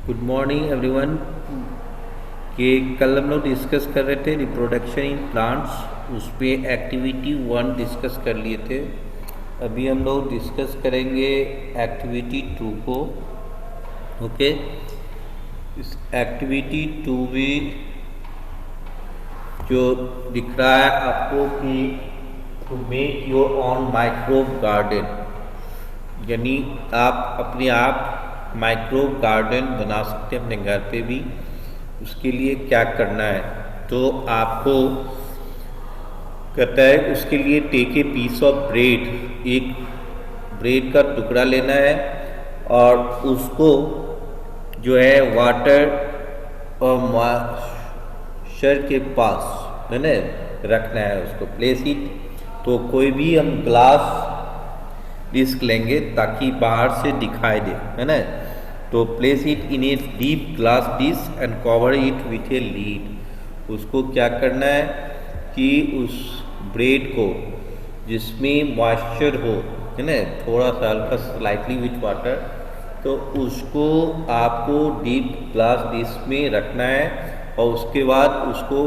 Good morning everyone. कि कल हम लोग डिस्कस कर रहे थे रिप्रोडक्शन इन प्लांट्स, उस पर एक्टिविटी 1 डिस्कस कर लिए थे। अभी हम लोग डिस्कस करेंगे एक्टिविटी 2 को। ओके, इस एक्टिविटी 2 में जो दिख रहा है आपको कि to make your own microbe garden, यानी आप अपने आप माइक्रो गार्डन बना सकते हैं अपने घर पे भी। उसके लिए क्या करना है, तो आपको कहता है उसके लिए take a piece of bread, एक ब्रेड का टुकड़ा लेना है और उसको जो है वाटर और मॉइस्चर के पास है ना रखना है, उसको प्लेस इट। तो कोई भी हम ग्लास डिस्क लेंगे ताकि बाहर से दिखाई दे, है ना। तो place it in a deep glass dish and cover it with a lid. उसको क्या करना है कि उस ब्रेड को जिसमें मॉइस्चर हो, है ना, थोड़ा सा हल्का स्लाइटली विथ वाटर, तो उसको आपको डीप ग्लास डिस्क में रखना है और उसके बाद उसको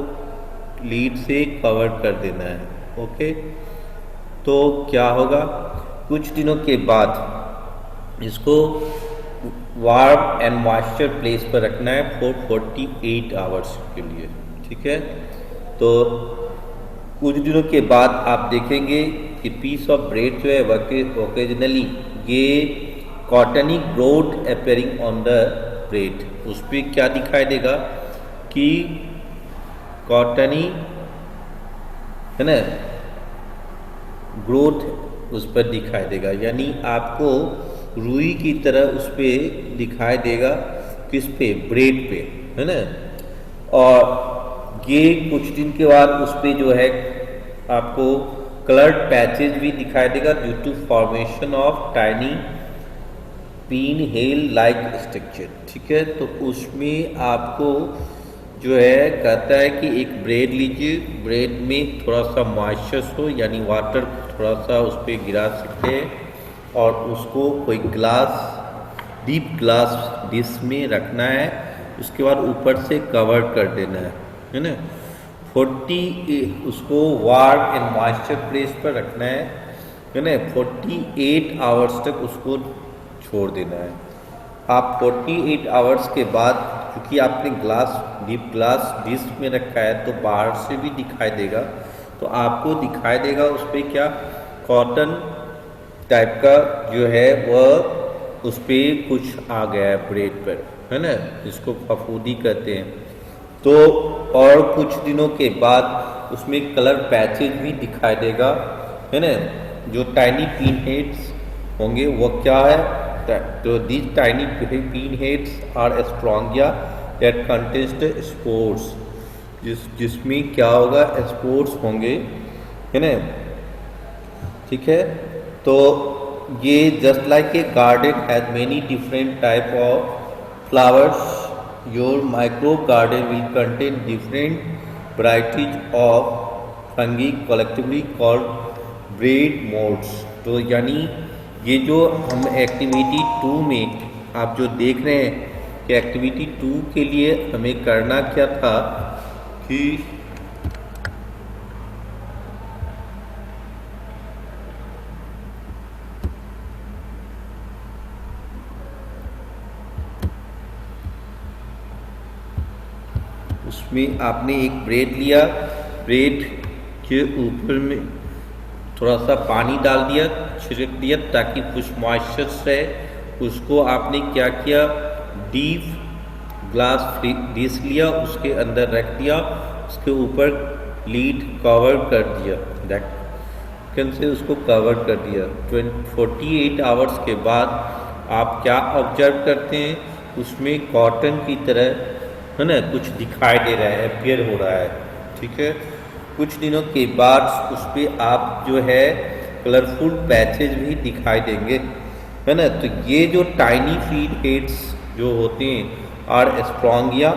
लीड से कवर कर देना है। ओके, तो क्या होगा, कुछ दिनों के बाद इसको वार्म एंड मॉइस्चर प्लेस पर रखना है फॉर 48 आवर्स के लिए। ठीक है, तो कुछ दिनों के बाद आप देखेंगे कि पीस ऑफ ब्रेड जो है ओकेजनली ये cottony growth appearing on the bread, उस पर क्या दिखाई देगा कि कॉटनी, है ना, ग्रोथ उस पर दिखाई देगा, यानी आपको रुई की तरह उस पर दिखाई देगा, किस पे, ब्रेड पे, है ना। और ये कुछ दिन के बाद उस पर जो है आपको कलर्ड पैचेज भी दिखाई देगा due to formation of tiny pin head like structure. ठीक है, तो उसमें आपको जो है कहता है कि एक ब्रेड लीजिए, ब्रेड में थोड़ा सा मॉइस्चर हो, यानी वाटर थोड़ा सा उस पर गिरा सकते हैं और उसको कोई ग्लास, डीप ग्लास डिश में रखना है। उसके बाद ऊपर से कवर कर देना है ना। 40 उसको वार्म एंड मॉइस्चर प्लेस पर रखना है ना। 48 आवर्स तक उसको छोड़ देना है। आप 48 आवर्स के बाद, क्योंकि आपने ग्लास, डीप ग्लास डिश में रखा है, तो बाहर से भी दिखाई देगा, तो आपको दिखाई देगा उस पर क्या, कॉटन टाइप का जो है वह उस पर कुछ आ गया है ब्रेड पर, है ना, जिसको फफूंदी कहते हैं। तो और कुछ दिनों के बाद उसमें कलर पैचेज भी दिखाई देगा, है ना। जो टाइनी पिन हेड्स होंगे वो क्या है, तो these tiny pin heads are sporangia that contains the spores, जिसमें क्या होगा, स्पोर्स होंगे, है ना। ठीक है, तो ये just like a garden has many different type of flowers, your micro garden will contain different varieties of fungi collectively called bread modes. तो यानी ये जो हम एक्टिविटी 2 में आप जो देख रहे हैं कि एक्टिविटी 2 के लिए हमें करना क्या था कि उसमें आपने एक ब्रेड लिया, ब्रेड के ऊपर में थोड़ा सा पानी डाल दिया, छिड़क दिया ताकि कुछ मॉइस्चर रहे। उसको आपने क्या किया, डीप ग्लास डिश लिया, उसके अंदर रख दिया, उसके ऊपर लीड कवर कर दिया, ढक्कन से उसको कवर कर दिया। 48 आवर्स के बाद आप क्या ऑब्जर्व करते हैं, उसमें कॉटन की तरह, है ना, कुछ दिखाई दे रहा है, अपीयर हो रहा है। ठीक है, कुछ दिनों के बाद उस पर आप जो है कलरफुल पैचेज भी दिखाई देंगे, है ना। तो ये जो टाइनी फीड हेड्स जो होते हैं आर स्ट्रॉन्गिया,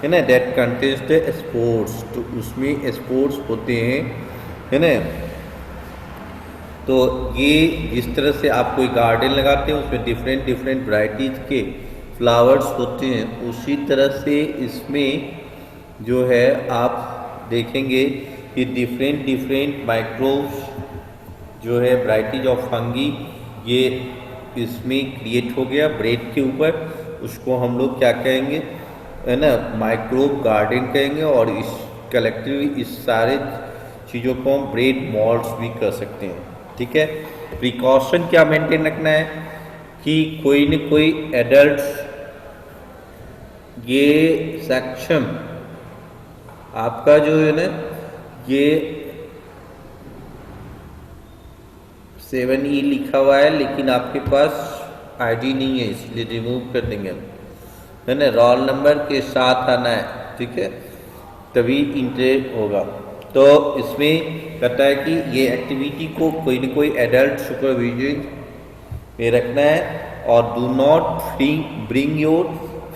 है ना, दैट कंटेन्स द स्पोर्स, तो उसमें स्पोर्स होते हैं, है ना। तो ये जिस तरह से आप कोई गार्डन लगाते हैं उसमें डिफरेंट डिफरेंट वैरायटीज़ के फ्लावर्स होते हैं, उसी तरह से इसमें जो है आप देखेंगे कि डिफरेंट डिफरेंट माइक्रोब्स जो है वैराइटीज ऑफ फंगी ये इसमें क्रिएट हो गया ब्रेड के ऊपर। उसको हम लोग क्या कहेंगे, है ना, माइक्रोब गार्डन कहेंगे। और इस कलेक्टिवली इस सारे चीज़ों को हम ब्रेड मॉल्ड्स भी कर सकते हैं। ठीक है, प्रिकॉशन क्या मेंटेन रखना है कि कोई न कोई एडल्ट ये सेक्शन आपका जो है ना, ये 7E लिखा हुआ है लेकिन आपके पास आईडी नहीं है, इसलिए रिमूव कर देंगे हम, है ना। रोल नंबर के साथ आना है, ठीक है, तभी इंटर होगा। तो इसमें कहता है कि ये एक्टिविटी को कोई न कोई एडल्ट सुपरविजन में रखना है। और do not bring your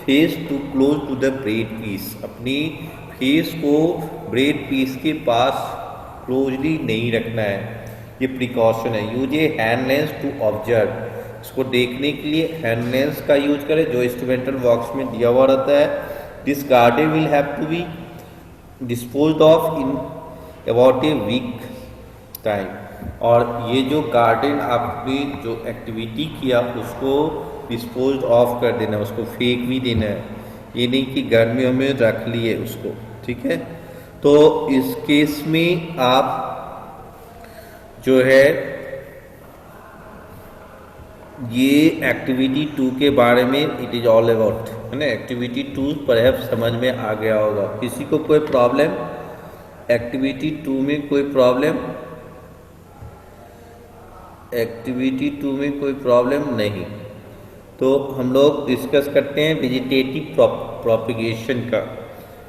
face too close to the bread piece, अपनी फेस को ब्रेड पीस के पास क्लोजली नहीं रखना है। ये प्रिकॉशन है। Use a hand lens to observe, इसको देखने के लिए हैंड लेंस का यूज करें जो इंस्ट्रूमेंटल बॉक्स में दिया हुआ रहता है। This garden will have to be disposed of in about a week time. और ये जो गार्डन आपने जो एक्टिविटी किया उसको डिस्पोज ऑफ कर देना, उसको फेंक भी देना है। ये नहीं कि गर्मियों में रख लिए उसको, ठीक है। तो इस केस में आप जो है ये एक्टिविटी 2 के बारे में इट इज ऑल अबाउट, है ना। एक्टिविटी 2 पर समझ में आ गया होगा। किसी को कोई प्रॉब्लम एक्टिविटी 2 में, कोई प्रॉब्लम एक्टिविटी 2 में कोई प्रॉब्लम नहीं। तो हम लोग डिस्कस करते हैं वेजिटेटिव प्रोपिगेशन का।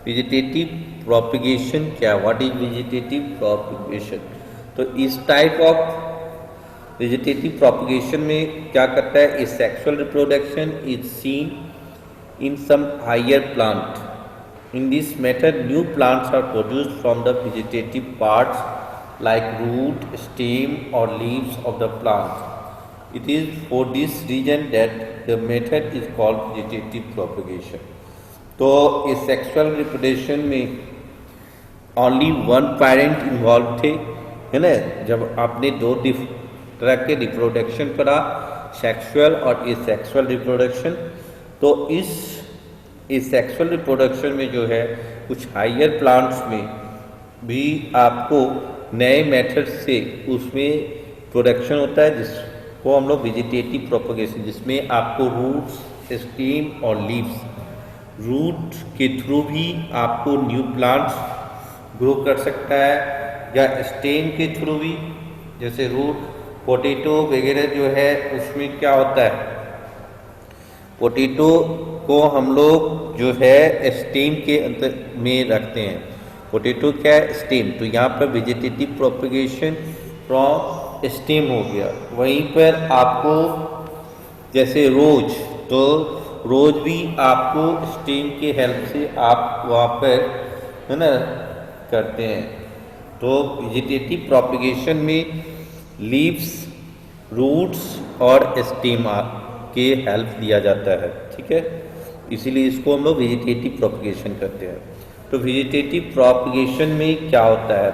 वेजिटेटिव प्रोपिगेशन क्या, व्हाट इज वेजिटेटिव प्रोपिगेशन। तो इस टाइप ऑफ वेजिटेटिव प्रोपिगेशन में क्या करता है, asexual reproduction is seen in some higher plant. In this method, new plants are produced from the vegetative parts like root, stem or leaves of the plant. It is for this reason that the method is called vegetative propagation. तो इस sexual reproduction में only one parent involved थे, है ना। जब आपने दो तरह के रिप्रोडक्शन पढ़ा, सेक्सुअल और एसेक्सुअल रिप्रोडक्शन, तो इस सेक्सुअल रिप्रोडक्शन में जो है कुछ हायर प्लांट्स में भी आपको नए मेथड से उसमें प्रोडक्शन होता है जिसको हम लोग वेजिटेटिव प्रोपगेशन, जिसमें आपको रूट्स, स्टेम और लीव्स, रूट के थ्रू भी आपको न्यू प्लांट्स ग्रो कर सकता है, या स्टेम के थ्रू भी, जैसे रूट पोटैटो वगैरह जो है उसमें क्या होता है, पोटैटो को हम लोग जो है स्टेम के अंदर में रखते हैं। पोटैटो क्या है, स्टेम। तो यहाँ पर वेजिटेटिव प्रोपगेशन फ्रॉम स्टेम हो गया। वहीं पर आपको जैसे रोज, तो रोज भी आपको स्टेम के हेल्प से आप वहाँ पर, है ना, करते हैं। तो वेजिटेटिव प्रोपगेशन में लीव्स, रूट्स और स्टेम के हेल्प दिया जाता है, ठीक है। इसीलिए इसको हम लोग वेजिटेटिव प्रोपगेशन करते हैं। तो वेजिटेटिव प्रोपगेशन में क्या होता है,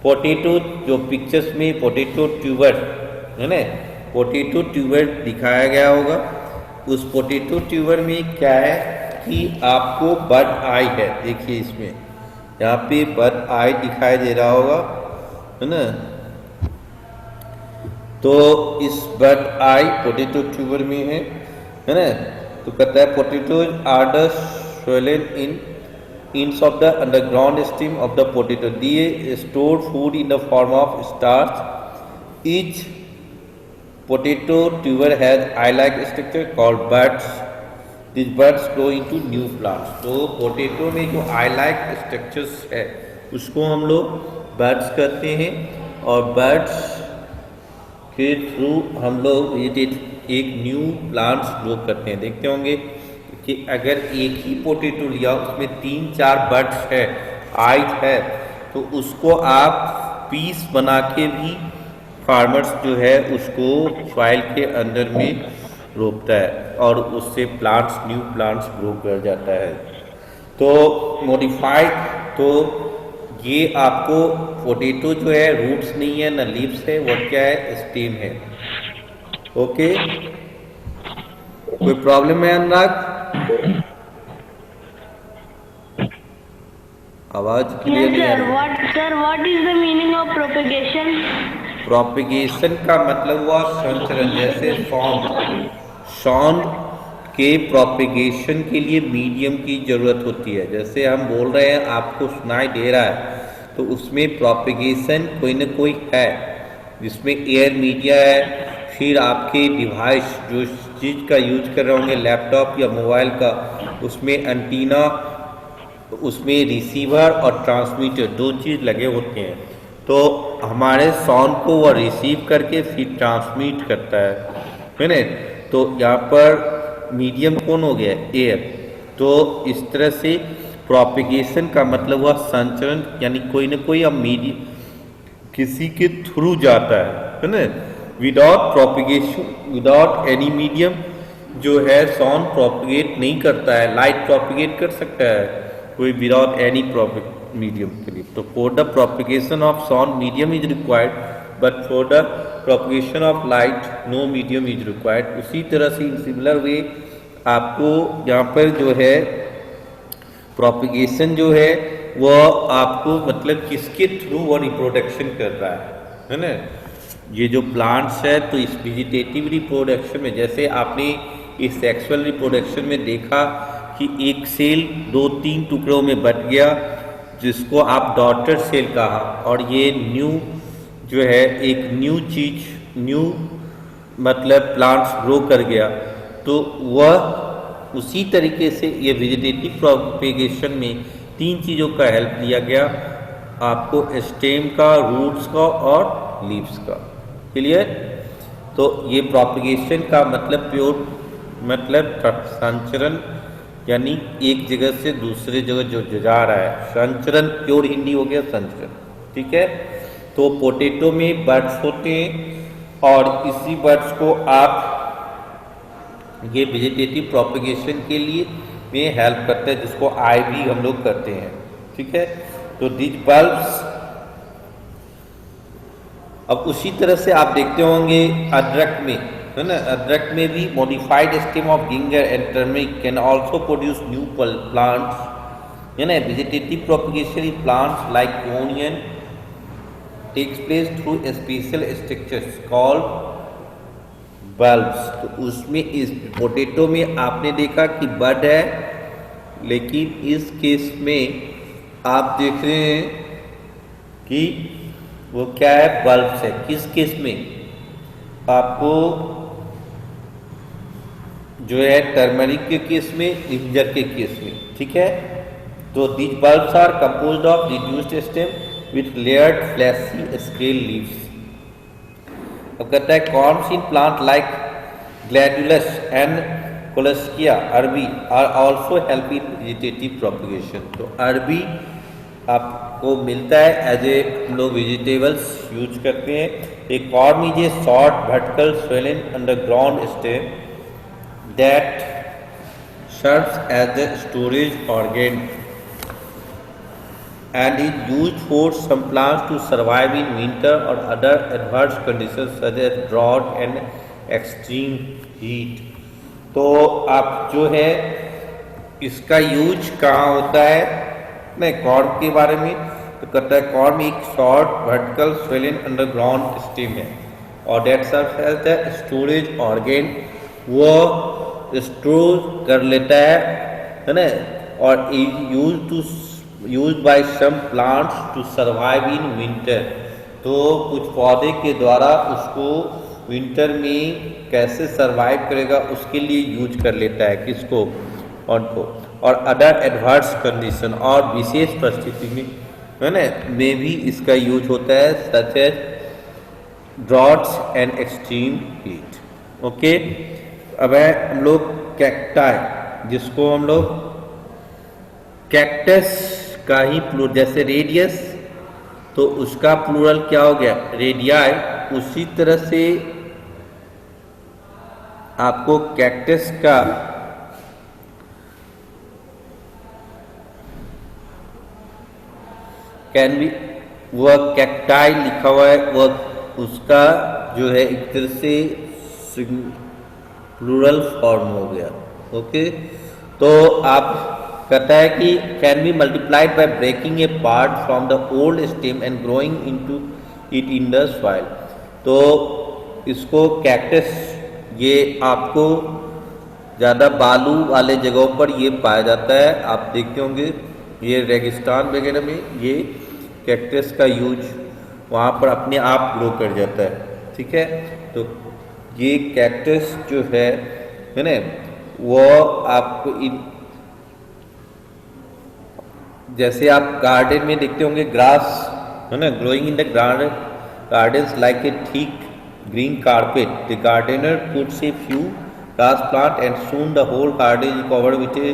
पोटैटो जो पिक्चर्स में पोटैटो ट्यूबर है ना, पोटैटो ट्यूबर दिखाया गया होगा। उस पोटैटो ट्यूबर में क्या है कि आपको बर्ड आई है, देखिए इसमें यहाँ पे बर्ड आई दिखाई दे रहा होगा, है ना। तो इस बर्ड आई पोटैटो ट्यूबर में है ना। तो कहता है potatoes are the swollen ends of the underground stem of the potato. They store food in the form of starch. Each potato tuber has eye-like structure called buds. These buds grow into new plants. तो potato में जो eye-like structures है उसको हम लोग buds कहते हैं, और buds के थ्रू हम लोग एक न्यू प्लांट्स ग्रो करते हैं। देखते होंगे कि अगर एक ही पोटैटो लिया उसमें 3-4 बड्स है, आइज है, तो उसको आप पीस बना के भी फार्मर्स जो है उसको सॉइल के अंदर में रोपता है और उससे प्लांट्स, न्यू प्लांट्स ग्रो कर जाता है। तो मॉडिफाइड, तो ये आपको पोटैटो जो है रूट्स नहीं है ना लीव्स है, वो क्या है, स्टेम है। ओके, कोई प्रॉब्लम है अनुराग? आवाज क्लियर नहीं आ रही। Sir what is the meaning of propagation? Propagation का मतलब हुआ संचरण। जैसे साउंड के प्रोपिगेशन के लिए मीडियम की जरूरत होती है। जैसे हम बोल रहे हैं आपको सुनाई दे रहा है, तो उसमें प्रोपिगेशन कोई ना कोई है, जिसमें एयर मीडिया है, फिर आपके डिवाइस जो चीज़ का यूज कर रहे होंगे, लैपटॉप या मोबाइल का, उसमें एंटीना, उसमें रिसीवर और ट्रांसमीटर, दो चीज़ लगे होते हैं। तो हमारे साउंड को वह रिसीव करके फिर ट्रांसमिट करता है ना। तो यहाँ पर मीडियम कौन हो गया, एयर। तो इस तरह से प्रोपिगेशन का मतलब हुआ संचरण, यानी कोई ना कोई अब मीडियम किसी के थ्रू जाता है ना। Without propagation, without any medium जो है साउंड प्रोपिगेट नहीं करता है। लाइट प्रोपिगेट कर सकता है कोई विदाउट एनी मीडियम के लिए। तो for the propagation of sound medium is required, but for the propagation of light no medium is required. उसी तरह से इन सिमिलर वे आपको यहाँ पर जो है प्रोपिगेशन जो है वह आपको मतलब किसके थ्रू वो रिप्रोडक्शन कर रहा है ना। ये जो प्लांट्स है, तो इस वेजिटेटिव रिप्रोडक्शन में जैसे आपने इस सेक्सुअल रिप्रोडक्शन में देखा कि एक सेल 2-3 टुकड़ों में बट गया, जिसको आप डॉटर सेल कहा, और ये न्यू जो है एक न्यू चीज, न्यू मतलब प्लांट्स ग्रो कर गया। तो वह उसी तरीके से ये वेजिटेटिव प्रोपेगेशन में 3 चीज़ों का हेल्प लिया गया आपको, स्टेम का, रूट्स का और लीव्स का। क्लियर? तो ये प्रोपेगेशन का मतलब प्योर मतलब संचरण, यानी एक जगह से दूसरे जगह जो जा रहा है, संचरण प्योर हिंदी हो गया संचरण। ठीक है। तो पोटैटो में बर्ड्स होते हैं और इसी बर्ड्स को आप ये वेजिटेटिव प्रोपेगेशन के लिए में हेल्प करते हैं, जिसको आईवी हम लोग करते हैं। ठीक है। तो दिस बल्ब्स, अब उसी तरह से आप देखते होंगे अदरक में, है ना, अदरक में भी modified stem of ginger and turmeric can also produce new plants, है ना। Vegetative propagation in plants like onion takes place through special structures called bulbs. तो उसमें इस पोटैटो में आपने देखा कि बड है, लेकिन इस केस में आप देख रहे हैं कि वो क्या है, बल्ब्स है। किस केस में? आपको जो है टर्मरिक के केस में, जिंजर के केस में। ठीक है। तो these bulbs are composed of reduced stem with layered fleshy scale leaves. अब कहता है corms in plant like gladiolus and colocasia अरबी are also help in vegetative propagation. तो अरबी आपको मिलता है एज ए, हम लोग वेजिटेबल्स यूज करते हैं। एक corn is a short vertical swollen underground stem that serves as a storage organ and is used for some plants to survive in winter or other adverse conditions such as drought and extreme heat। तो आप जो है इसका use कहाँ होता है, मैं corn के बारे में तो कहता है कॉर्न एक short vertical swollen underground stem है और that serves as the storage organ, वो स्टोर कर लेता है ना, और use by some plants to survive in winter. तो कुछ पौधे के द्वारा उसको विंटर में कैसे सर्वाइव करेगा उसके लिए यूज कर लेता है, किसको, कॉर्न को। और अदर एडवर्स कंडीशन, और विशेष परिस्थिति में, है ना, में भी इसका यूज होता है, such as droughts and extreme heat. Okay. अब है हम लोग कैक्टाई, जिसको हम लोग कैक्टस का ही प्लूरल, जैसे रेडियस तो उसका प्लूरल क्या हो गया, रेडियाई। उसी तरह से आपको कैक्टस का कैन बी, वह कैक्टाइल लिखा हुआ है, वह उसका जो है एक तरह से प्लूरल फॉर्म हो गया। ओके, तो आप कहता है कि can be multiplied by breaking a part from the old stem and growing into it in the soil. तो इसको कैक्टस, ये आपको ज़्यादा बालू वाले जगहों पर ये पाया जाता है। आप देखते होंगे ये रेगिस्तान वगैरह में ये कैक्टस का यूज वहाँ पर अपने आप ग्रो कर जाता है। ठीक है, तो ये कैक्टस जो है ना, वो आपको इन, जैसे आप गार्डन में देखते होंगे ग्रास है ना, growing in the gardens like a thick green carpet, the gardener puts a few grass plant and soon the whole garden is covered with a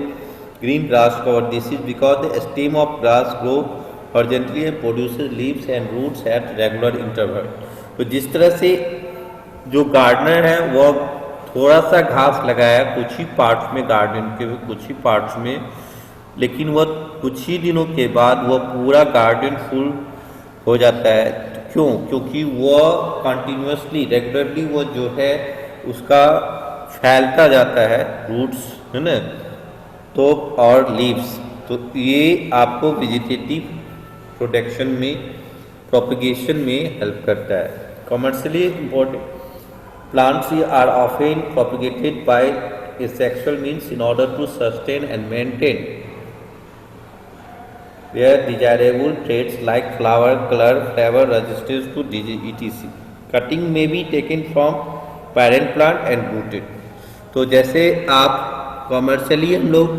green grass cover. This is because the stem of grass grows horizontally and produces leaves and roots at regular interval. तो जिस तरह से जो gardener है वो थोड़ा सा घास लगाया कुछ ही पार्ट्स में, गार्डन के कुछ ही पार्ट्स में, लेकिन वह कुछ ही दिनों के बाद वह पूरा गार्डन फुल हो जाता है। क्यों? क्योंकि वह कंटिन्यूसली रेगुलरली वो जो है उसका फैलता जाता है, रूट्स है ना, तो और लीव्स। तो ये आपको वेजिटेटिव प्रोडक्शन में, प्रोपगेशन में हेल्प करता है। Commercially important plants are often propagated by asexual means in order to sustain and maintain their desirable traits like flower, color, flavor, resistance to disease, etc. Cutting may be taken from parent plant and rooted. तो जैसे आप commercially हम लोग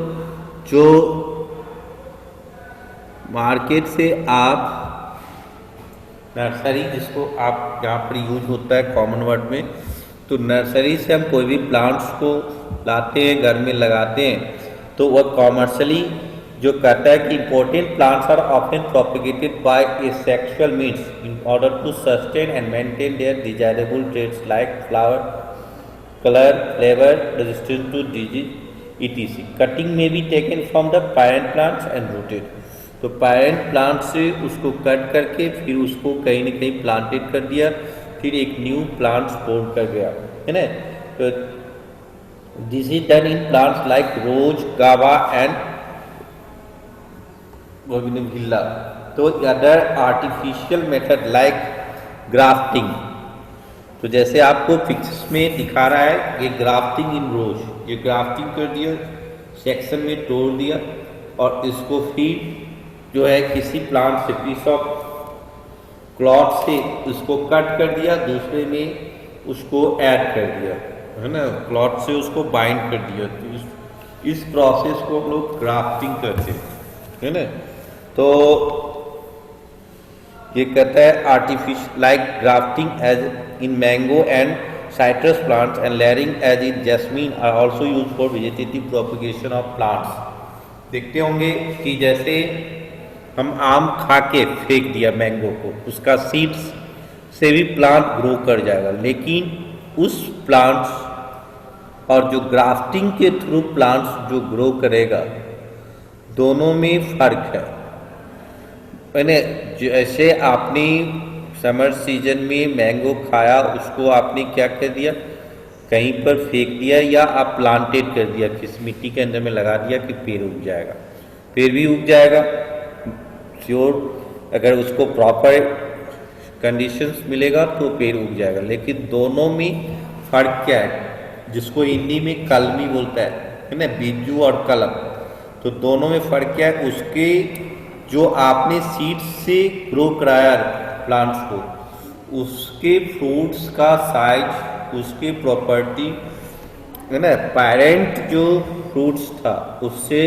जो market से आप nursery, जिसको आप यहाँ पर यूज होता है कॉमन वर्ड में, तो नर्सरी से हम कोई भी प्लांट्स को लाते हैं, घर में लगाते हैं, तो वह कॉमर्शियली जो कहता है कि important plants are often propagated by asexual means in order to sustain and maintain their desirable traits like flower, colour, flavour, resistance to disease etc. Cutting में be taken from the parent plants and rooted. तो parent plant से उसको cut करके फिर उसको कहीं न कहीं प्लांटेड कर दिया, फिर एक न्यू प्लांट स्पोर्न कर गया, है ना। तो this is done in plants like rose, guava and bougainvillea. तो other artificial method like grafting, तो जैसे आपको पिक्चर्स में दिखा रहा है ये ग्राफ्टिंग इन रोज, ये ग्राफ्टिंग कर दिया, सेक्शन में तोड़ दिया और इसको फिर जो है किसी प्लांट से पीस ऑफ क्लॉथ से उसको कट कर दिया, दूसरे में उसको ऐड कर दिया, है ना, क्लॉथ से उसको बाइंड कर दिया। तो इस प्रोसेस को हम लोग ग्राफ्टिंग करते हैं, है ना। तो ये कहता है artificial like grafting as in mango and citrus plants and layering as in jasmine are also use for vegetative propagation of plants. देखते होंगे कि जैसे हम आम खा के फेंक दिया मैंगो को, उसका सीड्स से भी प्लांट ग्रो कर जाएगा, लेकिन उस प्लांट्स और जो ग्राफ्टिंग के थ्रू प्लांट्स जो ग्रो करेगा, दोनों में फर्क है। मैंने जैसे आपने समर सीजन में मैंगो खाया, उसको आपने क्या कर दिया, कहीं पर फेंक दिया या आप प्लांटेड कर दिया, किस मिट्टी के अंदर में लगा दिया कि पेड़ उग जाएगा, पेड़ भी उग जाएगा श्योर, अगर उसको प्रॉपर कंडीशंस मिलेगा तो पेड़ उग जाएगा। लेकिन दोनों में फर्क क्या है, जिसको हिंदी में कलमी बोलता है ना, बीजू और कलम। तो दोनों में फर्क क्या है, उसके जो आपने सीड्स से ग्रो कराया प्लांट्स को, उसके फ्रूट्स का साइज, उसके प्रॉपर्टी, है ना, पेरेंट जो फ्रूट्स था उससे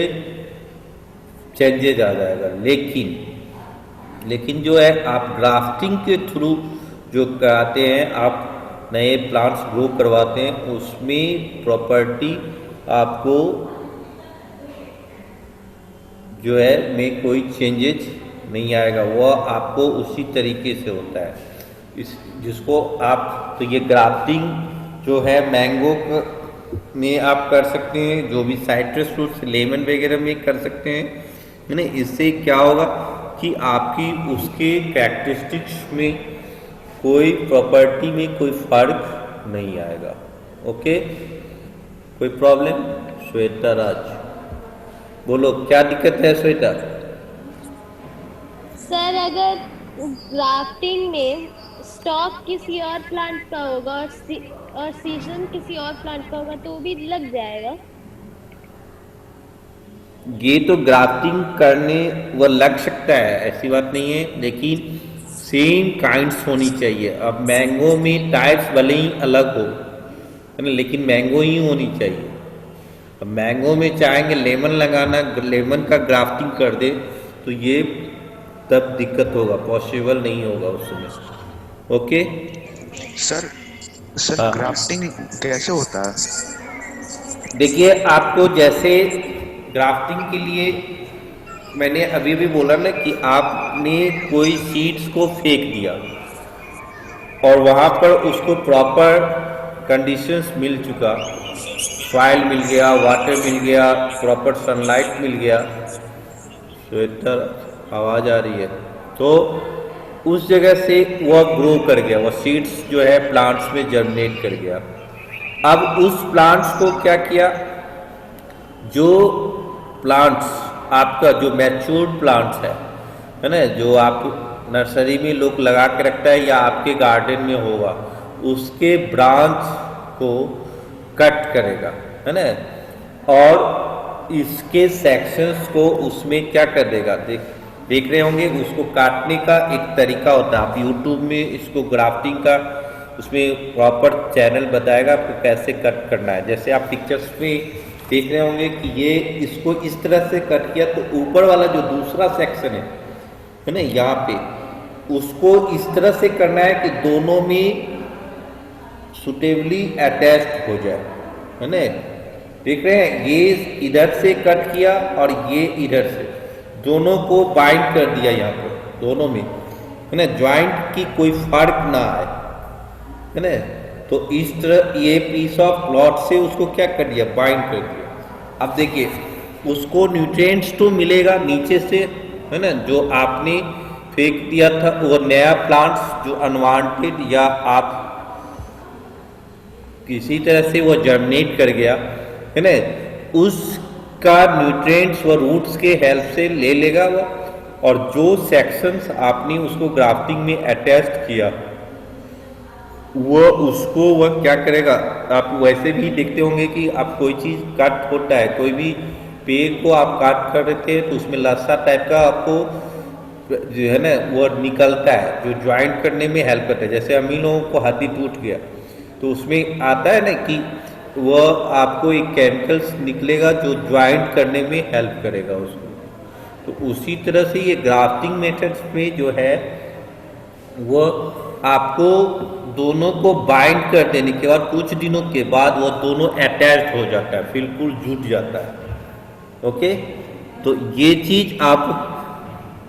चेंजेज आ जाएगा। लेकिन जो है आप ग्राफ्टिंग के थ्रू जो कराते हैं, आप नए प्लांट्स ग्रो करवाते हैं, उसमें प्रॉपर्टी आपको जो है में कोई चेंजेज नहीं आएगा, वह आपको उसी तरीके से होता है। इस जिसको आप, तो ये ग्राफ्टिंग जो है मैंगो में आप कर सकते हैं, जो भी साइट्रस फ्रूट्स लेमन वगैरह में कर सकते हैं, है ना। इससे क्या होगा कि आपकी उसके कैरेक्टरिस्टिक्स में कोई प्रॉपर्टी में कोई फर्क नहीं आएगा। ओके, कोई प्रॉब्लम? श्वेता राज बोलो, क्या दिक्कत है श्वेता? सर अगर ग्राफ्टिंग में स्टॉक किसी और प्लांट का होगा और सीजन किसी और प्लांट का होगा तो भी लग जाएगा। ये तो ग्राफ्टिंग करने वो लग सकता है, ऐसी बात नहीं है, लेकिन सेम काइंड्स होनी चाहिए। अब मैंगो में टाइप्स भले ही अलग हो, है ना, लेकिन मैंगो ही होनी चाहिए। अब मैंगो में चाहेंगे लेमन लगाना, लेमन का ग्राफ्टिंग कर दे तो ये तब दिक्कत होगा, पॉसिबल नहीं होगा उस समय। ओके सर सर हाँ। ग्राफ्टिंग कैसे होता है? देखिए, आपको जैसे ग्राफ्टिंग के लिए मैंने अभी भी बोला ना कि आपने कोई सीड्स को फेंक दिया और वहाँ पर उसको प्रॉपर कंडीशंस मिल चुका, सॉइल मिल गया, वाटर मिल गया, प्रॉपर सनलाइट मिल गया, श्वेता आवाज़ आ रही है, तो उस जगह से वह ग्रो कर गया, वह सीड्स जो है प्लांट्स में जर्मिनेट कर गया। अब उस प्लांट्स को क्या किया, जो प्लांट्स आपका जो मैच्योर्ड प्लांट्स है ना, जो आप नर्सरी में लोग लगा के रखता है या आपके गार्डन में होगा, उसके ब्रांच को कट करेगा, है ना, और इसके सेक्शंस को उसमें क्या कर देगा, देख रहे होंगे, उसको काटने का एक तरीका होता है। आप यूट्यूब में इसको ग्राफ्टिंग का उसमें प्रॉपर चैनल बताएगा आपको कैसे कट करना है। जैसे आप पिक्चर्स में देख रहे होंगे कि ये इसको इस तरह से कट किया तो ऊपर वाला जो दूसरा सेक्शन है ना, यहाँ पे उसको इस तरह से करना है कि दोनों में सुटेबली अटैच्ड हो जाए, है ना। देख रहे हैं, ये इधर से कट किया और ये इधर से, दोनों को बाइंड कर दिया यहाँ पर, दोनों में, है ना, ज्वाइंट की कोई फर्क ना आए, है ना। तो इस तरह ये पीस ऑफ क्लॉथ से उसको क्या कर दिया, बाइंड कर दिया। अब देखिए, उसको न्यूट्रिएंट्स तो मिलेगा नीचे से, है ना, जो आपने फेंक दिया था वो नया प्लांट्स जो अनवांटेड या आप किसी तरह से वो जर्मिनेट कर गया, है ना, उसका न्यूट्रिएंट्स व रूट्स के हेल्प से ले लेगा वो, और जो सेक्शंस आपने उसको ग्राफ्टिंग में अटैच्ड किया वो उसको वह क्या करेगा। आप वैसे भी देखते होंगे कि आप कोई चीज़ कट होता है, कोई भी पेड़ को आप काट कर रहे थे तो उसमें लस्सा टाइप का आपको जो है ना वो निकलता है, जो ज्वाइंट करने में हेल्प करता है। जैसे हम ही लोगों को हड्डी टूट गया तो उसमें आता है ना कि वह आपको एक केमिकल्स निकलेगा जो ज्वाइंट करने में हेल्प करेगा उसको। तो उसी तरह से ये ग्राफ्टिंग मेथड्स में जो है वो आपको दोनों को बाइंड कर देने के बाद कुछ दिनों के बाद वो दोनों अटैच हो जाता है, बिल्कुल जुट जाता है। ओके, तो ये चीज़ आप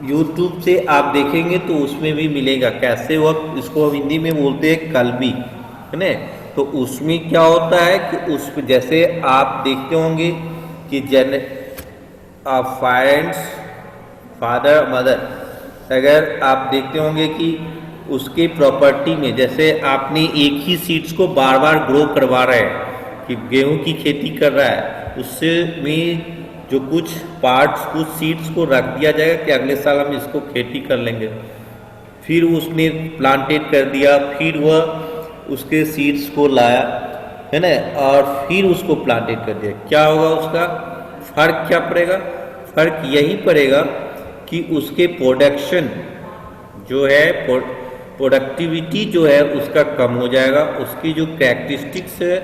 YouTube से आप देखेंगे तो उसमें भी मिलेगा कैसे वो, इसको हिंदी में बोलते हैं कलमी, है ना। तो उसमें क्या होता है कि उस जैसे आप देखते होंगे कि पेरेंट्स फादर मदर, अगर आप देखते होंगे कि उसके प्रॉपर्टी में जैसे आपने एक ही सीड्स को बार बार ग्रो करवा रहे हैं कि गेहूं की खेती कर रहा है, उससे में जो कुछ पार्ट्स कुछ सीड्स को रख दिया जाएगा कि अगले साल हम इसको खेती कर लेंगे, फिर उसने प्लांटेड कर दिया, फिर वह उसके सीड्स को लाया, है ना, और फिर उसको प्लांटेड कर दिया। क्या होगा, उसका फर्क क्या पड़ेगा, फर्क यही पड़ेगा कि उसके प्रोडक्शन जो है प्रोडक्टिविटी जो है उसका कम हो जाएगा, उसकी जो कैरेक्टरिस्टिक्स है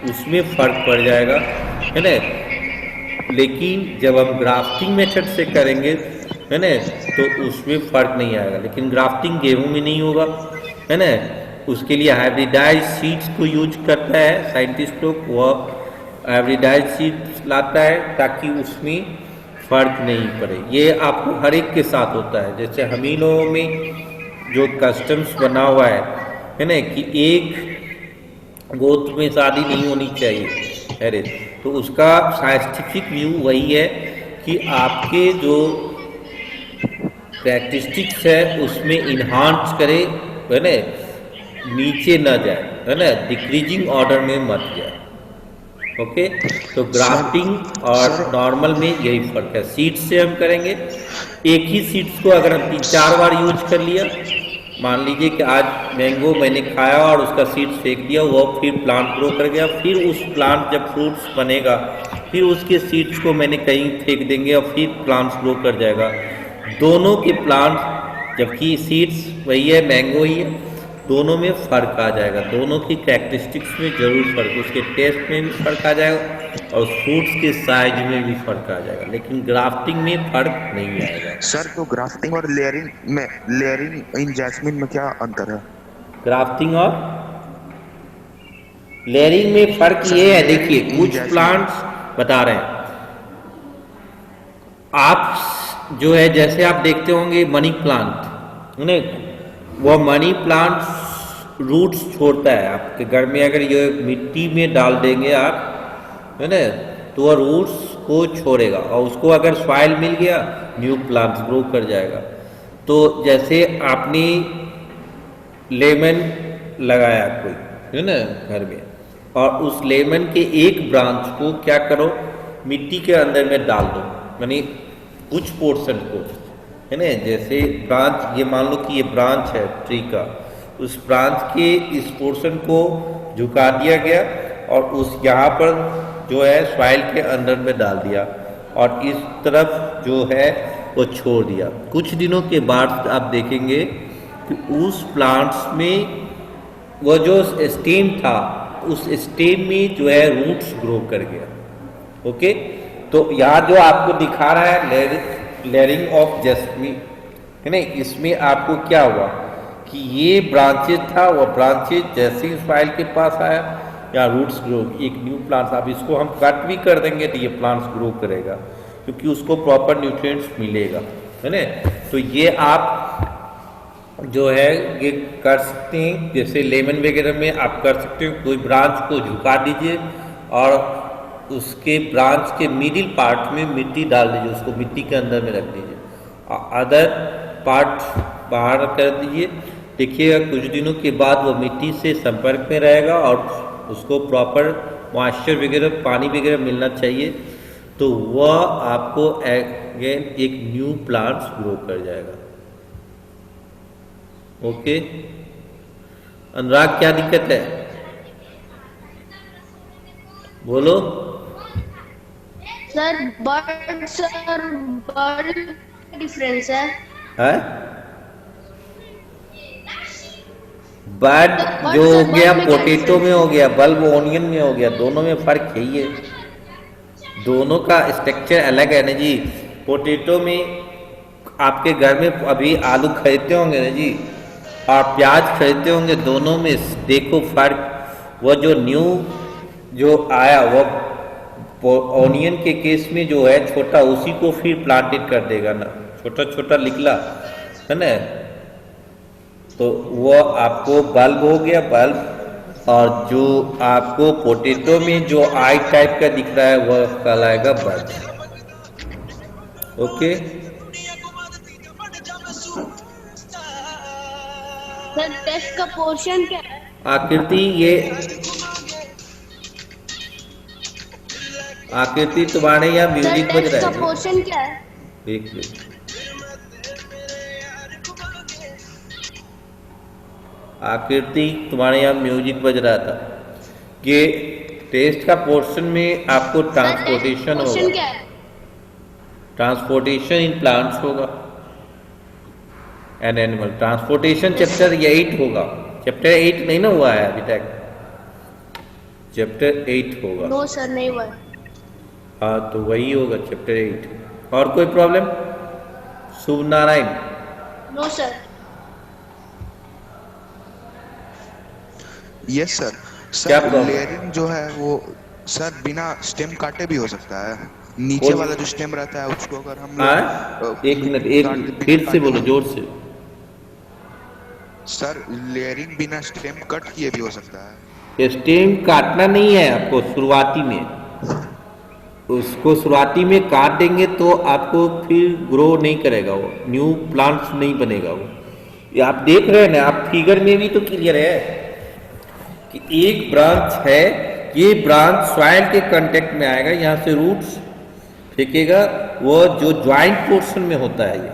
उसमें फ़र्क पड़ जाएगा, है ना। लेकिन जब हम ग्राफ्टिंग मेथड से करेंगे, है ना, तो उसमें फ़र्क नहीं आएगा। लेकिन ग्राफ्टिंग गेहूं में नहीं होगा, है ना, उसके लिए हाइब्रिडाइज सीड्स को यूज करता है साइंटिस्ट लोग, वह हाइब्रिडाइज सीड्स लाता है ताकि उसमें फ़र्क नहीं पड़े। ये आपको हर एक के साथ होता है। जैसे हम ही लोगों में जो कस्टम्स बना हुआ है ना, कि एक गोत्र में शादी नहीं होनी चाहिए, हेरिस। तो उसका साइंटिफिक व्यू वही है कि आपके जो कैरेक्टरिस्टिक्स है उसमें इन्हांस करे, है ना, नीचे न जाए, है ना, डिक्रीजिंग ऑर्डर में मत जाए। ओके, तो ग्राफ्टिंग और सर नॉर्मल में यही फर्क है। सीड्स से हम करेंगे, एक ही सीड्स को अगर हम 3-4 बार यूज कर लिया, मान लीजिए कि आज मैंगो मैंने खाया और उसका सीड्स फेंक दिया, वो फिर प्लांट ग्रो कर गया, फिर उस प्लांट जब फ्रूट्स बनेगा फिर उसके सीड्स को मैंने कहीं फेंक देंगे और फिर प्लांट्स ग्रो कर जाएगा। दोनों के प्लांट्स, जबकि सीड्स वही है, मैंगो ही है, दोनों में फ़र्क आ जाएगा, दोनों की कैरेक्टरिस्टिक्स में जरूर फ़र्क, उसके टेस्ट में भी फ़र्क आ जाएगा और फ्रूट्स के साइज में भी फ़र्क आ जाएगा, लेकिन ग्राफ्टिंग में फ़र्क नहीं आएगा। सर तो ग्राफ्टिंग और लेयरिंग इन जैस्मिन में क्या अंतर है? ग्राफ्टिंग और लेयरिंग में फ़र्क ये है, देखिए कुछ प्लांट्स बता रहे हैं आप, जो है जैसे आप देखते होंगे मनी प्लांट, है ना, वो मनी प्लांट रूट्स छोड़ता है। आपके घर में अगर ये मिट्टी में डाल देंगे आप, है ना, तो वह रूट्स को छोड़ेगा और उसको अगर सॉइल मिल गया न्यू प्लांट्स ग्रो कर जाएगा। तो जैसे आपने लेमन लगाया कोई, है ना, घर में, और उस लेमन के एक ब्रांच को क्या करो, मिट्टी के अंदर में डाल दो, यानी कुछ पोर्शन को, है ना, जैसे ब्रांच, ये मान लो कि ये ब्रांच है ट्री का, उस ब्रांच के इस पोर्शन को झुका दिया गया और उस यहाँ पर जो है सॉइल के अंदर में डाल दिया और इस तरफ जो है वो छोड़ दिया। कुछ दिनों के बाद आप देखेंगे कि उस प्लांट्स में वो जो स्टेम था, उस स्टेम में जो है रूट्स ग्रो कर गया। ओके, तो यहाँ जो आपको दिखा रहा है लेयरिंग ऑफ जैस्मिन, है ना, इसमें आपको क्या हुआ कि ये ब्रांचेज था, वो ब्रांचेज जैसे ही सॉइल के पास आया या रूट्स ग्रो, एक न्यू प्लांट्स, अब इसको हम कट भी कर देंगे तो ये प्लांट्स ग्रो करेगा क्योंकि उसको प्रॉपर न्यूट्रिएंट्स मिलेगा, है ना। तो ये आप जो है ये कर सकते हैं, जैसे लेमन वगैरह में आप कर सकते हो, कोई ब्रांच को झुका दीजिए और उसके ब्रांच के मिडिल पार्ट में मिट्टी डाल दीजिए, उसको मिट्टी के अंदर में रख दीजिए, अदर पार्ट बाहर कर दीजिए। देखिएगा कुछ दिनों के बाद वो मिट्टी से संपर्क में रहेगा और उसको प्रॉपर मॉइस्चर वगैरह, पानी वगैरह मिलना चाहिए, तो वह आपको अगेन एक न्यू प्लांट्स ग्रो कर जाएगा। ओके, अनुराग क्या दिक्कत है, बोलो। सर बर्ड्स और बर्ड डिफरेंस है? बर्ड जो हो गया पोटैटो में हो गया, बल्ब ओनियन में हो गया, दोनों में फर्क यही है, दोनों का स्ट्रक्चर अलग है ना जी। पोटैटो में आपके घर में अभी आलू खरीदते होंगे ना जी और प्याज खरीदते होंगे, दोनों में देखो फर्क। वो जो न्यू जो आया वो ऑनियन के केस में जो है छोटा, उसी को फिर प्लांटेड कर देगा ना, छोटा छोटा निकला, है ना, तो वो आपको बल्ब हो गया बल्ब, और जो आपको पोटैटो में जो आई टाइप का दिख रहा है वह कहलाएगा बर्ड। ओके, सर टेस्ट का पोर्शन क्या है? आकृति, ये आकृति तुम्हारे यहाँ म्यूजिक बज टेस्ट रहा का है, पोर्शन क्या है? एक मिनट, आकृति तुम्हारे यहाँ म्यूजिक बज रहा था। ये टेस्ट का पोर्शन में आपको ट्रांसपोर्टेशन पोर्शन होगा, क्या है? ट्रांसपोर्टेशन इन प्लांट्स होगा एंड एनिमल, ट्रांसपोर्टेशन चैप्टर 8 होगा, चैप्टर 8 नहीं ना हुआ है अभी तक, चैप्टर 8 होगा। नो सर नहीं हुआ। हाँ तो वही होगा चैप्टर 8। और कोई problem? Shubh Narayan. No sir. Yes sir. क्या सर problem? लेयरिंग जो है वो सर बिना स्टेम काटे भी हो सकता है, नीचे वाला जो स्टेम रहता है उसको अगर हम लोग एक मिनट फिर से बोलो जोर से। सर लेयरिंग बिना स्टेम कट किए भी हो सकता है। स्टेम काटना नहीं है आपको शुरुआती में, उसको शुरुआती में काट देंगे तो आपको फिर ग्रो नहीं करेगा, वो न्यू प्लांट्स नहीं बनेगा वो। ये आप देख रहे हैं ना, आप फिगर में भी तो क्लियर है कि एक ब्रांच है, ये ब्रांच सॉइल के कांटेक्ट में आएगा, यहाँ से रूट्स फेंकेगा, वो जो ज्वाइंट पोर्शन में होता है। ये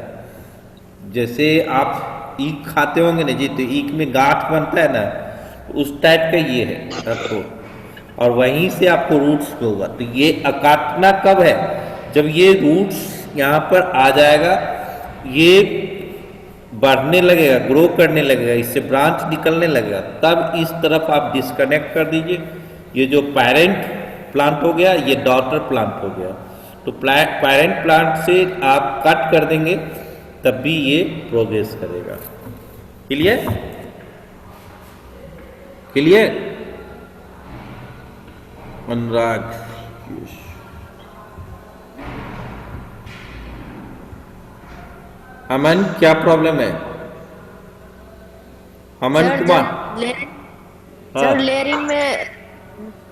जैसे आप ईख खाते होंगे ना जी, तो ईख में गांठ बनता है ना, उस टाइप का ये है आपको, और वहीं से आपको रूट्स पे होगा। तो ये काटना कब है, जब ये रूट्स यहाँ पर आ जाएगा, ये बढ़ने लगेगा, ग्रो करने लगेगा, इससे ब्रांच निकलने लगेगा, तब इस तरफ आप डिस्कनेक्ट कर दीजिए। ये जो पेरेंट प्लांट हो गया, ये डॉटर प्लांट हो गया, तो पेरेंट प्लांट से आप कट कर देंगे, तब भी ये प्रोग्रेस करेगा। क्लियर क्लियर अनुराग, अमन क्या प्रॉब्लम है? अमन कुमार, हाँ सर लेयरिंग में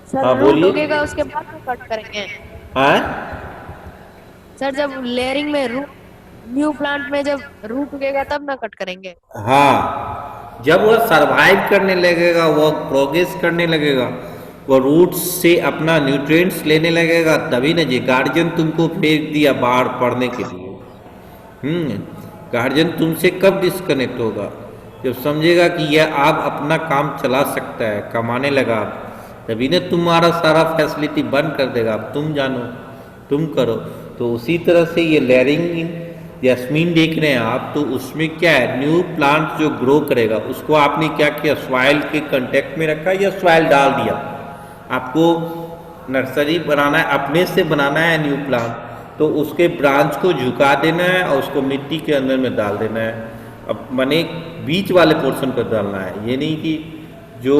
सर हाँ रूट बोलिए। उगेगा उसके बाद में कट करेंगे। हाँ सर जब लेयरिंग में रूट, न्यू प्लांट में जब रूट उगेगा तब ना कट करेंगे। हाँ, जब वह सरवाइव करने लगेगा, वह प्रोग्रेस करने लगेगा, वह रूट्स से अपना न्यूट्रिएंट्स लेने लगेगा, तभी ना जी गार्जियन तुमको फेंक दिया बाहर पढ़ने के लिए। गार्जियन तुमसे कब डिस्कनेक्ट होगा, जब समझेगा कि यह आप अपना काम चला सकता है, कमाने लगा, तभी ना तुम्हारा सारा फैसिलिटी बंद कर देगा। अब तुम जानो, तुम करो। तो उसी तरह से ये लेयरिंग जैस्मीन देख रहे हैं आप, तो उसमें क्या है, न्यू प्लांट जो ग्रो करेगा, उसको आपने क्या किया, सॉइल के कांटेक्ट में रखा या सॉइल डाल दिया। आपको नर्सरी बनाना है, अपने से बनाना है न्यू प्लांट, तो उसके ब्रांच को झुका देना है और उसको मिट्टी के अंदर में डाल देना है। अब माने बीच वाले पोर्शन पर डालना है, ये नहीं कि जो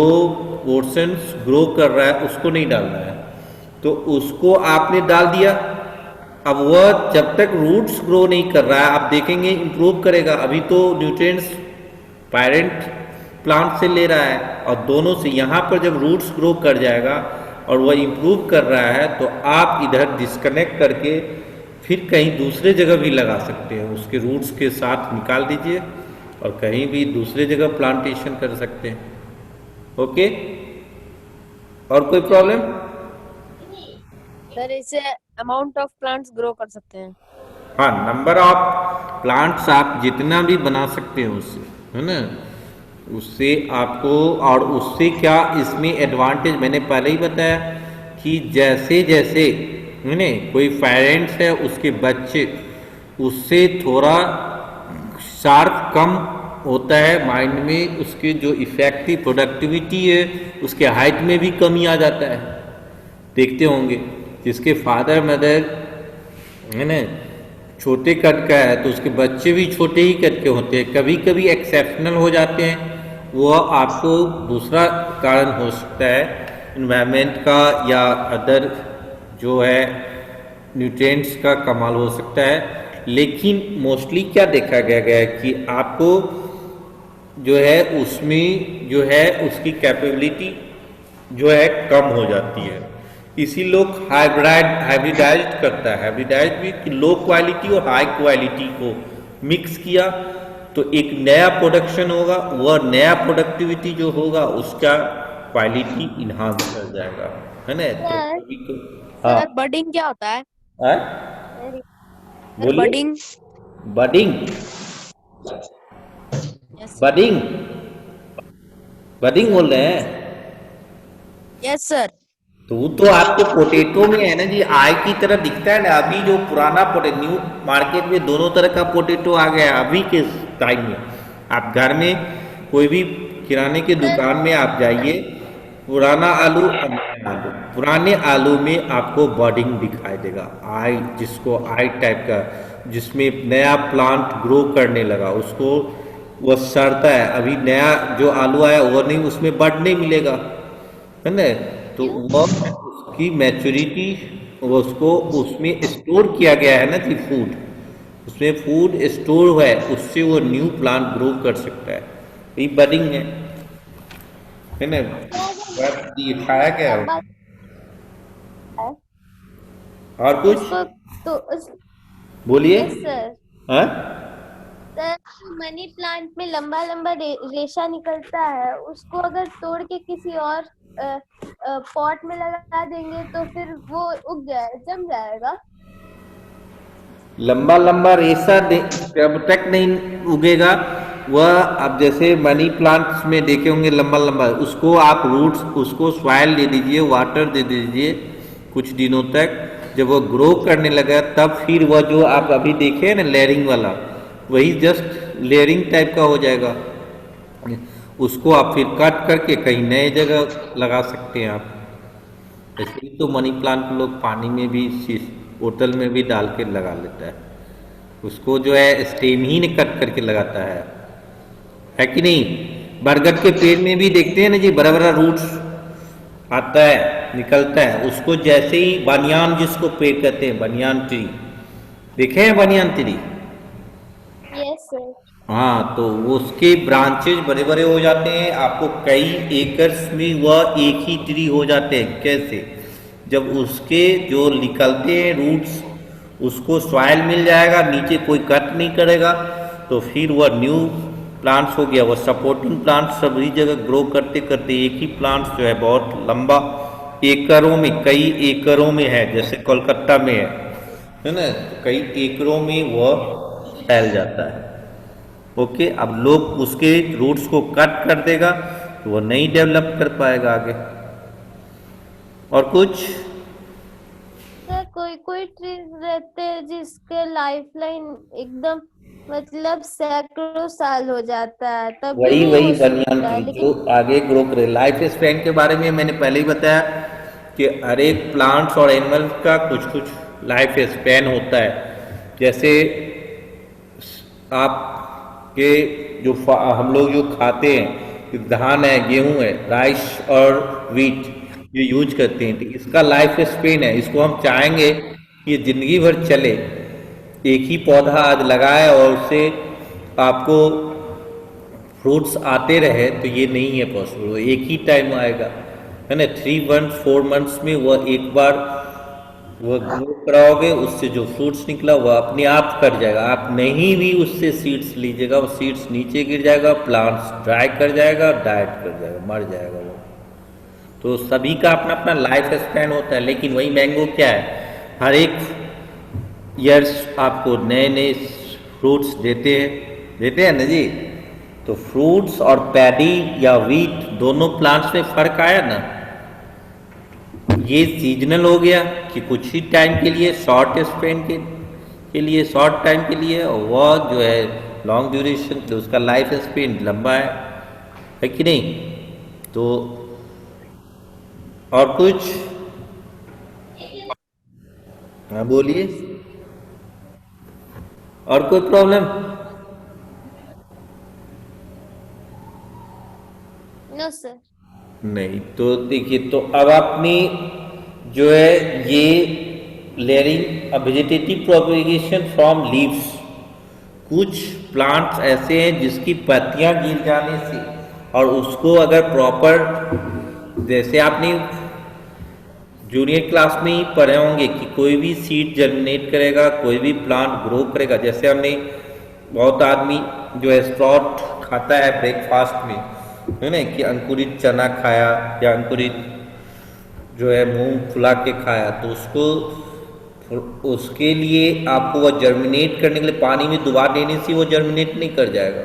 पोर्शन ग्रो कर रहा है उसको नहीं डालना है। तो उसको आपने डाल दिया, अब वह जब तक रूट्स ग्रो नहीं कर रहा है, आप देखेंगे इम्प्रूव करेगा। अभी तो न्यूट्रिएंट्स पेरेंट प्लांट से ले रहा है, और दोनों से यहाँ पर जब रूट्स ग्रो कर जाएगा और वह इम्प्रूव कर रहा है, तो आप इधर डिस्कनेक्ट करके फिर कहीं दूसरे जगह भी लगा सकते हैं, उसके रूट्स के साथ निकाल दीजिए और कहीं भी दूसरे जगह प्लांटेशन कर सकते हैं। ओके, और कोई प्रॉब्लम? सर इससे अमाउंट ऑफ प्लांट्स ग्रो कर सकते हैं। हाँ, नंबर ऑफ प्लांट्स आप जितना भी बना सकते हैं उससे, है ना, उससे आपको। और उससे क्या इसमें एडवांटेज मैंने पहले ही बताया कि जैसे जैसे है ना कोई पेरेंट्स है, उसके बच्चे उससे थोड़ा शार्प कम होता है माइंड में, उसके जो इफेक्टिव प्रोडक्टिविटी है, उसके हाइट में भी कमी आ जाता है। देखते होंगे जिसके फादर मदर है ना छोटे कद का है, तो उसके बच्चे भी छोटे ही कद के होते हैं, कभी कभी एक्सेप्शनल हो जाते हैं। वो आपको दूसरा कारण हो सकता है, इन्वायरमेंट का या अदर जो है न्यूट्रिएंट्स का कमाल हो सकता है। लेकिन मोस्टली क्या देखा गया है कि आपको जो है उसमें जो है उसकी कैपेबिलिटी जो है कम हो जाती है। इसी लोग हाइब्रिडाइज करता है, हाइब्रिडाइज भी लो क्वालिटी और हाई क्वालिटी को मिक्स किया तो एक नया प्रोडक्शन होगा, वह नया प्रोडक्टिविटी जो होगा उसका क्वालिटी इन्हांस कर जाएगा, है ना। तो हाँ, सर बडिंग क्या होता है? बोलिए। बडिंग बडिंग बडिंग बडिंग बोल रहे हैं? Yes sir. तो वो तो आपके पोटैटो में है ना जी, आय की तरह दिखता है ना। अभी जो पुराना पोटैटो, न्यू मार्केट में दोनों तरह का पोटैटो आ गया अभी के टाइम में। आप घर में कोई भी किराने की दुकान में आप जाइए, पुराना आलू और नया आलू, पुराने आलू में आपको बडिंग दिखाई देगा, आई जिसको आई टाइप का, जिसमें नया प्लांट ग्रो करने लगा, उसको वो सड़ता है। अभी नया जो आलू आया वो नहीं, उसमें बड नहीं मिलेगा, है ना। तो वो उसकी मैच्योरिटी, वो उसको उसमें स्टोर किया गया है ना जी, फूड उसमें फूड स्टोर है, उससे वो न्यू प्लांट ग्रो कर सकता है। ये बडिंग है ना। बस दिखाया क्या है? लंबा है और कुछ उसको तो उस बोलिए। Yes sir. हाँ, सर मनी प्लांट में लंबा लंबा रेशा निकलता है, उसको अगर तोड़ के किसी और पॉट में लगा देंगे तो फिर वो उग जाए जम जाएगा। लंबा लंबा रेशा जब तक नहीं उगेगा वह, आप जैसे मनी प्लांट्स में देखे होंगे लंबा लंबा, उसको आप रूट्स, उसको सॉइल दे दीजिए, वाटर दे दीजिए कुछ दिनों तक। जब वो ग्रो करने लगा तब फिर वह जो आप अभी देखे ना लेयरिंग वाला, वही जस्ट लेयरिंग टाइप का हो जाएगा। उसको आप फिर कट करके कहीं नए जगह लगा सकते हैं आप। ऐसे ही तो मनी प्लांट लोग पानी में भी, बोतल में भी डाल के लगा लेता है। उसको जो है स्टेम ही कट करके लगाता है कि नहीं? बरगद के पेड़ में भी देखते हैं ना जी, बड़ा बड़ा रूट्स आता है, निकलता है। उसको जैसे ही बनियान, जिसको पेड़ कहते हैं बनियान ट्री, देखे हैं बनियान ट्री? Yes sir. हाँ, तो उसके ब्रांचेज बड़े बड़े हो जाते हैं, आपको कई एकर्स में वह एक ही ट्री हो जाते हैं। कैसे? जब उसके जो निकलते हैं रूट्स, उसको सॉइल मिल जाएगा, नीचे कोई कट नहीं करेगा, तो फिर वह न्यू प्लांट्स हो गया। वह सपोर्टिंग प्लांट्स सभी जगह ग्रो करते करते एक ही प्लांट्स जो है बहुत लंबा, एकड़ों में, कई एकड़ों में है, जैसे कोलकाता में है ना, तो कई एकड़ों में वह फैल जाता है। ओके, अब लोग उसके रूट्स को कट कर देगा तो वो नहीं डेवलप कर पाएगा आगे। और कुछ सर कोई कोई ट्रीज रहते हैं जिसके लाइफ लाइन एकदम मतलब सैकड़ों साल हो जाता है, तब भी वही नहीं वही हो बनियान सकता है, ट्री जो लेकिन आगे ग्रो करे। लाइफ स्पैन के बारे में मैंने पहले ही बताया कि हर एक प्लांट्स और एनिमल्स का कुछ कुछ लाइफ स्पैन होता है। जैसे आपके जो हम लोग जो खाते हैं, धान है, गेहूं है, राइस और वीट, ये यूज करते हैं, तो इसका लाइफ स्पेन है। इसको हम चाहेंगे कि ये जिंदगी भर चले, एक ही पौधा आज लगाए और उससे आपको फ्रूट्स आते रहे, तो ये नहीं है पॉसिबल। एक ही टाइम आएगा, है ना, 3 मंथ्स 4 मंथ्स में वह एक बार वह ग्रो कराओगे, उससे जो फ्रूट्स निकला वह अपने आप कट जाएगा। आप नहीं भी उससे सीड्स लीजिएगा, वो सीड्स नीचे गिर जाएगा, प्लांट्स ड्राई कर जाएगा, डाइट कर जाएगा, मर जाएगा वो। तो सभी का अपना अपना लाइफ स्पैन होता है। लेकिन वही मैंगो क्या है, हर एक ईयर्स आपको नए नए फ्रूट्स देते हैं ना जी। तो फ्रूट्स और पैडी या वीट दोनों प्लांट्स में फर्क आया ना। ये सीजनल हो गया कि कुछ ही टाइम के लिए, शॉर्ट स्पेन के लिए, शॉर्ट टाइम के लिए, और वह जो है लॉन्ग ड्यूरेशन, तो उसका लाइफ स्पेन लंबा है कि नहीं? तो और कुछ, हाँ बोलिए, और कोई प्रॉब्लम? No sir. नहीं, तो देखिए, तो अब अपनी जो है ये layering vegetative propagation from leaves. कुछ प्लांट्स ऐसे हैं जिसकी पत्तियां गिर जाने से, और उसको अगर प्रॉपर, जैसे आपने जूनियर क्लास में ही पढ़े होंगे कि कोई भी सीड जर्मिनेट करेगा, कोई भी प्लांट ग्रो करेगा। जैसे हमने, बहुत आदमी जो है स्प्राउट खाता है ब्रेकफास्ट में, है ना, कि अंकुरित चना खाया या अंकुरित जो है मूंग फुला के खाया, तो उसके लिए आपको वह जर्मिनेट करने के लिए पानी में डुबा देने से वो जर्मिनेट नहीं कर जाएगा,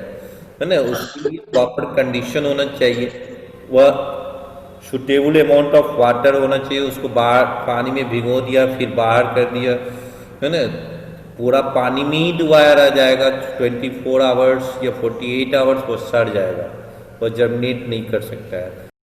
है ना। उसके लिए प्रॉपर कंडीशन होना चाहिए, वह सुटेबल अमाउंट ऑफ वाटर होना चाहिए। उसको बाहर पानी में भिगो दिया, फिर बाहर कर दिया, है ना, पूरा पानी में ही डुबाया रह जाएगा 24 आवर्स या 48 आवर्स, वो सड़ जाएगा, वो जर्मिनेट नहीं कर सकता है।